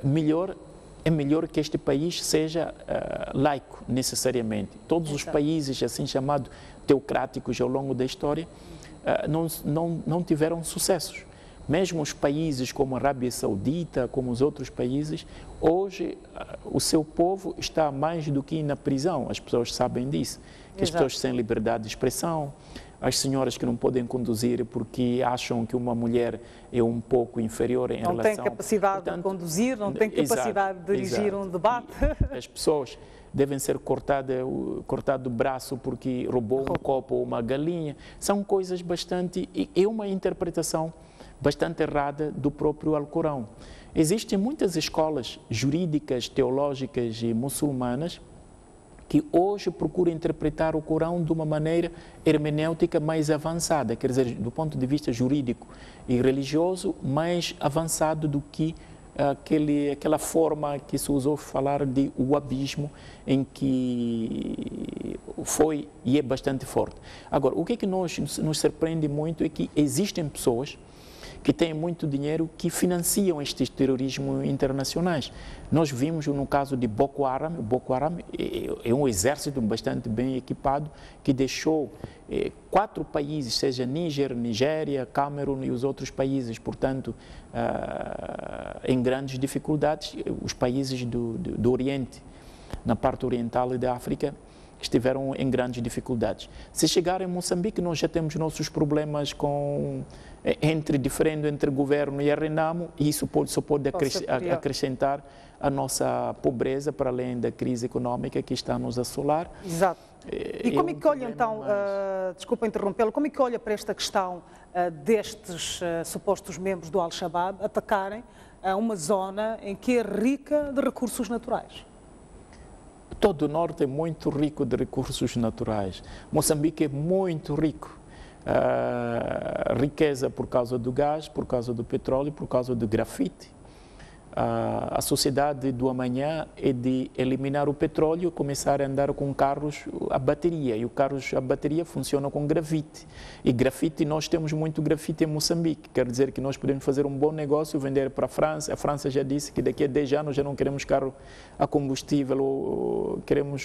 melhor, é melhor que este país seja laico, necessariamente. Todos os países, assim chamados teocráticos ao longo da história, não tiveram sucessos. Mesmo os países como a Arábia Saudita, como os outros países, hoje o seu povo está mais do que na prisão. As pessoas sabem disso, que as pessoas têm liberdade de expressão, as senhoras que não podem conduzir porque acham que uma mulher é um pouo inferior em relação... Não tem capacidade de conduzir, não tem capacidade de dirigir um debate. As pessoas devem ser cortado o braço porque roubou um copo ou uma galinha. São coisas bastante... É uma interpretação bastante errada do próprio Alcorão. Existem muitas escolas jurídicas, teológicas e muçulmanas que hoje procuram interpretar o Corão de uma maneira hermenêutica mais avançada, quer dizer, do ponto de vista jurídico e religioso, mais avançado do que aquela forma que se usou falar de wahhabismo, em que foi e é bastante forte. Agora, o que nos surpreende muito é que existem pessoas que têm muito dinheiro que financiam estes terrorismos internacionais. Nós vimos no caso de Boko Haram. Boko Haram é um exército bastante bem equipado que deixou 4 países, seja Níger, Nigéria, Camerun e os outros países, portanto, em grandes dificuldades. Os países do Oriente, na parte oriental e da África, estiveram em grandes dificuldades. Se chegar em Moçambique, nós já temos nossos problemas diferendo entre governo e a Renamo, e isso só pode acrescentar a nossa pobreza, para além da crise econômica que está a nos assolar. Exato. E como é que olha então, desculpa interrompê-lo, como é que olha para esta questão destes supostos membros do Al-Shabaab atacarem uma zona em que é rica de recursos naturais? Todo o norte é muito rico de recursos naturais. Moçambique é muito rico. Riqueza por causa do gás, por causa do petróleo, por causa do grafite. A sociedade do amanhã é de eliminar o petróleo e começar a andar com carros a bateria. E os carros a bateria funcionam com grafite. E grafite, nós temos muito grafite em Moçambique. Quer dizer que nós podemos fazer um bom negócio, vender para a França. A França já disse que daqui a 10 anos já não queremos carro a combustível, ou queremos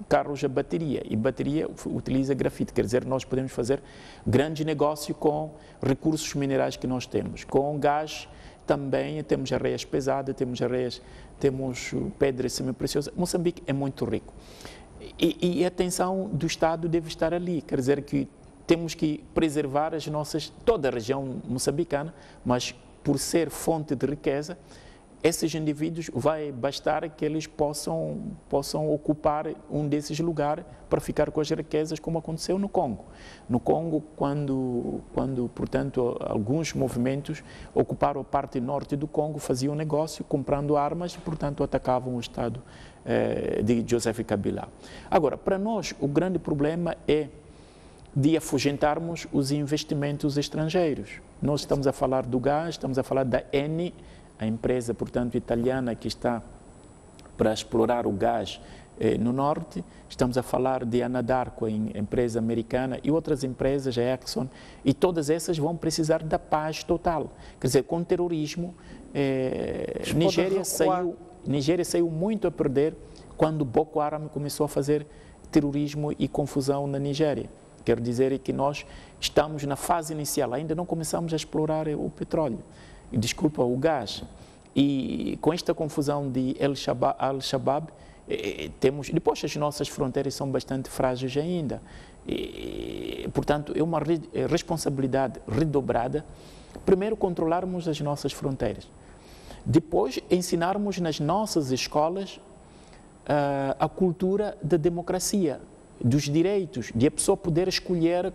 carros a bateria. E bateria utiliza grafite. Quer dizer, nós podemos fazer grande negócio com recursos minerais que nós temos. Com gás, também temos areias pesadas, temos pedras semi-preciosas. Moçambique é muito rico. E a atenção do Estado deve estar ali. Quer dizer que temos que preservar toda a região moçambicana, mas por ser fonte de riqueza, esses indivíduos vai bastar que eles possam ocupar um desses lugares para ficar com as riquezas, como aconteceu no Congo. No Congo, quando portanto, alguns movimentos ocuparam a parte norte do Congo, faziam negócio comprando armas e, portanto, atacavam o Estado de Joseph Kabila. Agora, para nós, o grande problema é de afugentarmos os investimentos estrangeiros. Nós estamos a falar do gás, estamos a falar da Eni, a empresa, portanto, italiana que está para explorar o gás no norte. Estamos a falar de Anadarko, a empresa americana, e outras empresas, a Exxon, e todas essas vão precisar da paz total. Quer dizer, com o terrorismo, Nigéria saiu muito a perder quando Boko Haram começou a fazer terrorismo e confusão na Nigéria. Quero dizer que nós estamos na fase inicial, ainda não começamos a explorar o petróleo. O gás. E com esta confusão de Al-Shabaab, depois as nossas fronteiras são bastante frágeis ainda. Portanto, é uma responsabilidade redobrada. Primeiro, controlarmos as nossas fronteiras. Depois, ensinarmos nas nossas escolas a cultura da democracia, dos direitos, de a pessoa poder escolher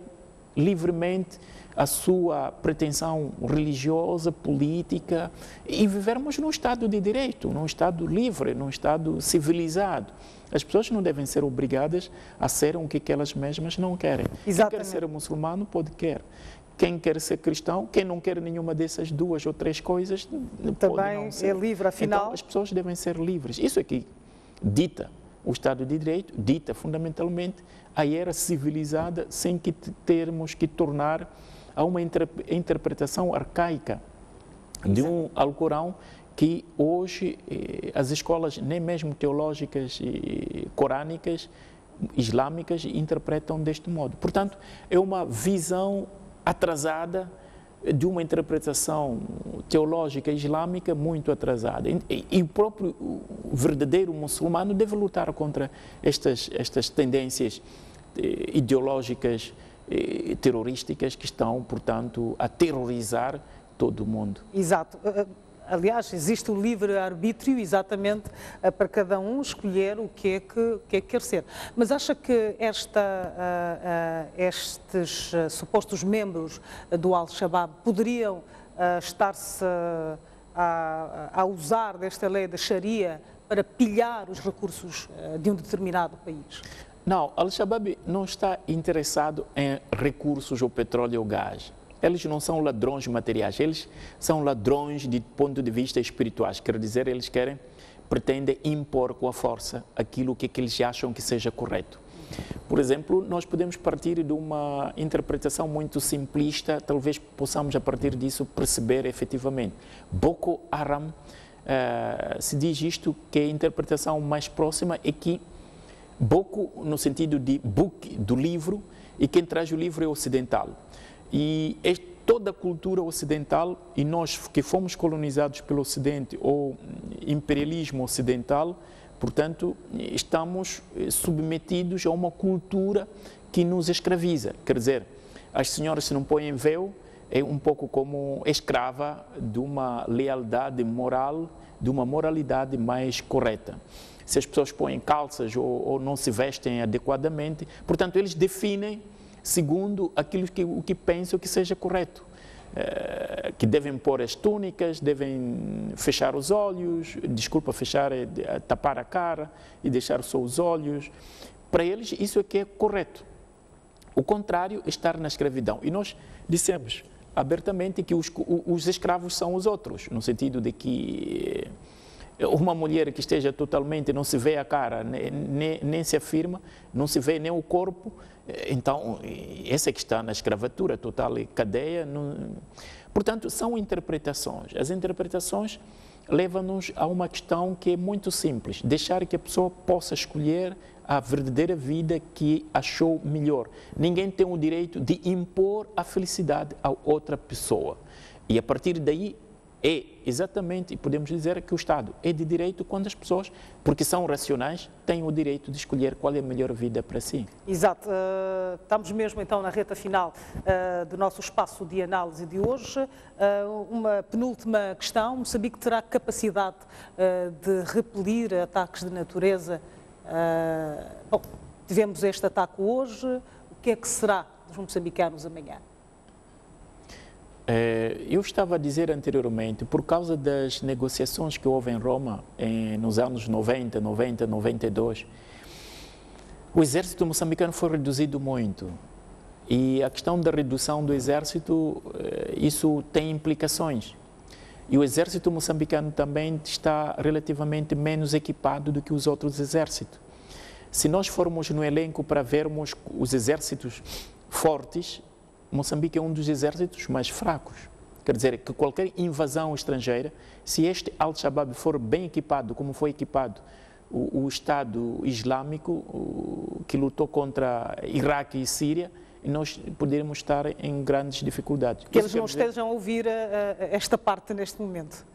livremente a sua pretensão religiosa, política, e vivermos num Estado de direito, num Estado livre, num Estado civilizado. As pessoas não devem ser obrigadas a serem o que elas mesmas não querem. Exatamente. Quem quer ser muçulmano pode querer. Quem quer ser cristão, quem não quer nenhuma dessas duas ou três coisas, também é livre, afinal. Então, as pessoas devem ser livres. Isso é que dita o Estado de Direito, dita fundamentalmente a era civilizada, sem que termos que tornar a uma interpretação arcaica de um Alcorão que hoje as escolas, nem mesmo teológicas e corânicas, islâmicas, interpretam deste modo. Portanto, é uma visão atrasada de uma interpretação teológica islâmica muito atrasada. E o próprio verdadeiro muçulmano deve lutar contra estas tendências ideológicas terrorísticas que estão, portanto, a terrorizar todo o mundo. Exato. Aliás, existe o livre-arbítrio exatamente para cada um escolher o que é que quer ser. Mas acha que estes supostos membros do Al-Shabaab poderiam estar-se a usar desta lei da Sharia para pilhar os recursos de um determinado país? Não, Al-Shabaab não está interessado em recursos ou petróleo ou gás. Eles não são ladrões materiais, eles são ladrões de ponto de vista espirituais. Quer dizer, eles pretendem impor com a força aquilo que eles acham que seja correto. Por exemplo, nós podemos partir de uma interpretação muito simplista, talvez possamos a partir disso perceber efetivamente. Boko Haram, se diz isto, que a interpretação mais próxima é que Boko, no sentido de book, do livro, e quem traz o livro é ocidental. E toda a cultura ocidental, e nós que fomos colonizados pelo Ocidente, ou imperialismo ocidental, Portanto, estamos submetidos a uma cultura que nos escraviza. Quer dizer, as senhoras, se não põem véu, é um pouco como escrava de uma lealdade moral, de uma moralidade mais correta. Se as pessoas põem calças ou não se vestem adequadamente, portanto, eles definem segundo aquilo que pensam que seja correto. Que devem pôr as túnicas, devem fechar os olhos, tapar a cara e deixar só os olhos. Para eles, isso é que é correto. O contrário é estar na escravidão. E nós dissemos abertamente que os escravos são os outros, no sentido de que uma mulher que esteja totalmente, não se vê a cara, nem se afirma, não se vê nem o corpo, então essa é que está na escravatura total e cadeia. Portanto, são interpretações. As interpretações levam-nos a uma questão que é muito simples, deixar que a pessoa possa escolher a verdadeira vida que achou melhor. Ninguém tem o direito de impor a felicidade a outra pessoa. E a partir daí é exatamente, podemos dizer que o Estado é de direito quando as pessoas, porque são racionais, têm o direito de escolher qual é a melhor vida para si. Exato. Estamos mesmo então na reta final do nosso espaço de análise de hoje. Uma penúltima questão. Moçambique terá capacidade de repelir ataques de natureza? Bom, tivemos este ataque hoje. O que é que será dos moçambicanos amanhã? Eu estava a dizer anteriormente, por causa das negociações que houve em Roma nos anos 90, 92, o exército moçambicano foi reduzido muito. E a questão da redução do exército, isso tem implicações. E o exército moçambicano também está relativamente menos equipado do que os outros exércitos. Se nós formos no elenco para vermos os exércitos fortes, Moçambique é um dos exércitos mais fracos. Quer dizer, que qualquer invasão estrangeira, se este Al-Shabaab for bem equipado, como foi equipado o Estado Islâmico, que lutou contra Iraque e Síria, nós poderíamos estar em grandes dificuldades. Que eles não estejam a ouvir esta parte neste momento.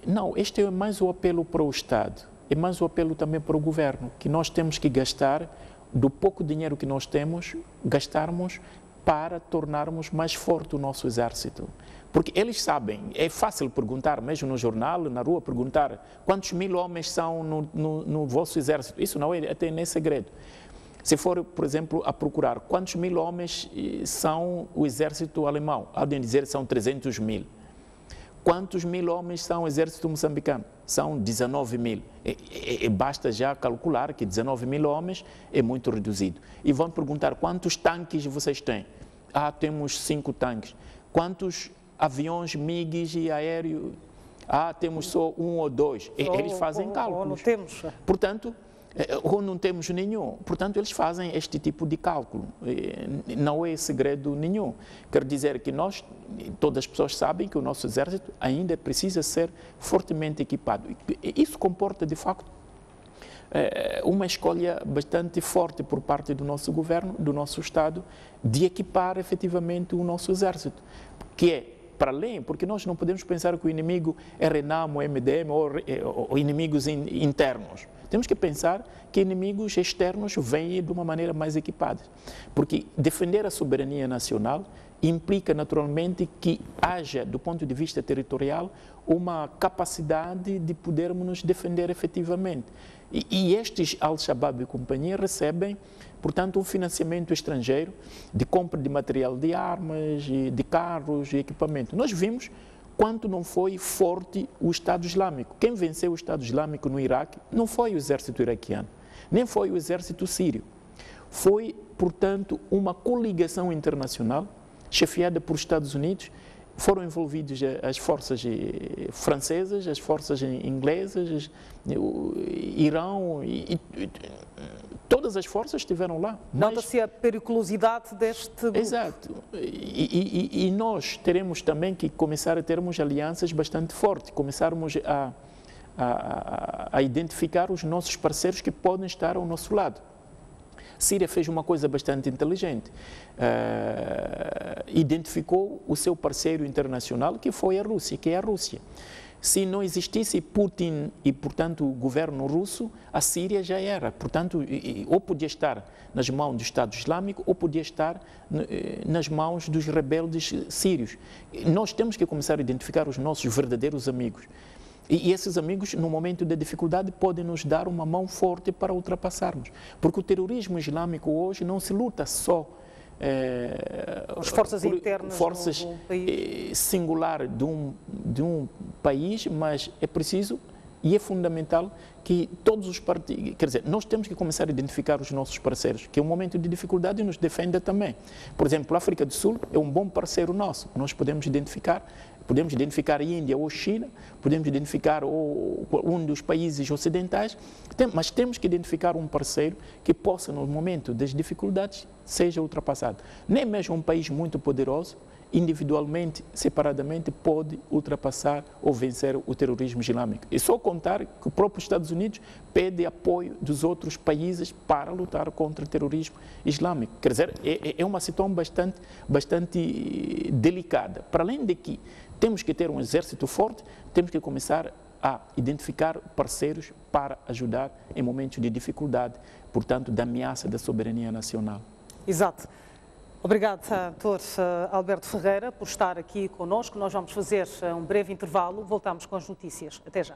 Não, este é mais o apelo para o Estado, é mais o apelo também para o governo, que nós temos que gastar do pouco dinheiro que nós temos, gastarmos para tornarmos mais forte o nosso exército. Porque eles sabem, é fácil perguntar, mesmo no jornal, na rua, perguntar quantos mil homens são no vosso exército. Isso não é até nem segredo. Se for, por exemplo, a procurar quantos mil homens são o exército alemão, há de dizer são 300 mil. Quantos mil homens são o exército moçambicano? São 19 mil. Basta já calcular que 19 mil homens é muito reduzido. E vão perguntar quantos tanques vocês têm? Temos 5 tanques. Quantos aviões MiGs e aéreos? Temos só 1 ou 2. Eles fazem cálculos. Ou não temos. Portanto, ou não temos nenhum. Portanto, eles fazem este tipo de cálculo. Não é segredo nenhum. Quer dizer que todas as pessoas sabem que o nosso exército ainda precisa ser fortemente equipado. Isso comporta, de facto, uma escolha bastante forte por parte do nosso governo, do nosso Estado, de equipar efetivamente o nosso exército, que é para além, porque nós não podemos pensar que o inimigo é Renamo, MDM ou inimigos internos. Temos que pensar que inimigos externos vêm de uma maneira mais equipada. Porque defender a soberania nacional implica naturalmente que haja, do ponto de vista territorial, uma capacidade de podermos nos defender efetivamente. E estes Al-Shabaab e companhia recebem, portanto, um financiamento estrangeiro de compra de material de armas, de carros e equipamento. Nós vimos quanto não foi forte o Estado Islâmico. Quem venceu o Estado Islâmico no Iraque não foi o exército iraquiano, nem foi o exército sírio. Foi, portanto, uma coligação internacional chefiada por Estados Unidos. Foram envolvidos as forças francesas, as forças inglesas, o Irão, e todas as forças estiveram lá. Nota-se a periculosidade deste grupo. Exato. E nós teremos também que começar a termos alianças bastante fortes, começarmos a identificar os nossos parceiros que podem estar ao nosso lado. A Síria fez uma coisa bastante inteligente, identificou o seu parceiro internacional, que foi a Rússia, que é a Rússia. Se não existisse Putin e, portanto, o governo russo, a Síria já era. Portanto, ou podia estar nas mãos do Estado Islâmico ou podia estar nas mãos dos rebeldes sírios. Nós temos que começar a identificar os nossos verdadeiros amigos. E esses amigos, no momento da dificuldade, podem nos dar uma mão forte para ultrapassarmos. Porque o terrorismo islâmico hoje não se luta só as forças internas forças singular de um país, mas é preciso e é fundamental que todos os partidos, quer dizer, nós temos que começar a identificar os nossos parceiros, que é um momento de dificuldade nos defenda também. Por exemplo, a África do Sul é um bom parceiro nosso, nós podemos identificar a Índia ou a China, podemos identificar um dos países ocidentais, mas temos que identificar um parceiro que possa, no momento das dificuldades, seja ultrapassado. Nem mesmo um país muito poderoso, individualmente, separadamente, pode ultrapassar ou vencer o terrorismo islâmico. É só contar que o próprio Estados Unidos pede apoio dos outros países para lutar contra o terrorismo islâmico. Quer dizer, é uma situação bastante delicada. Para além de que temos que ter um exército forte, temos que começar a identificar parceiros para ajudar em momentos de dificuldade, portanto, da ameaça da soberania nacional. Exato. Obrigado, Dr. Alberto Ferreira, por estar aqui conosco. Nós vamos fazer um breve intervalo. Voltamos com as notícias. Até já.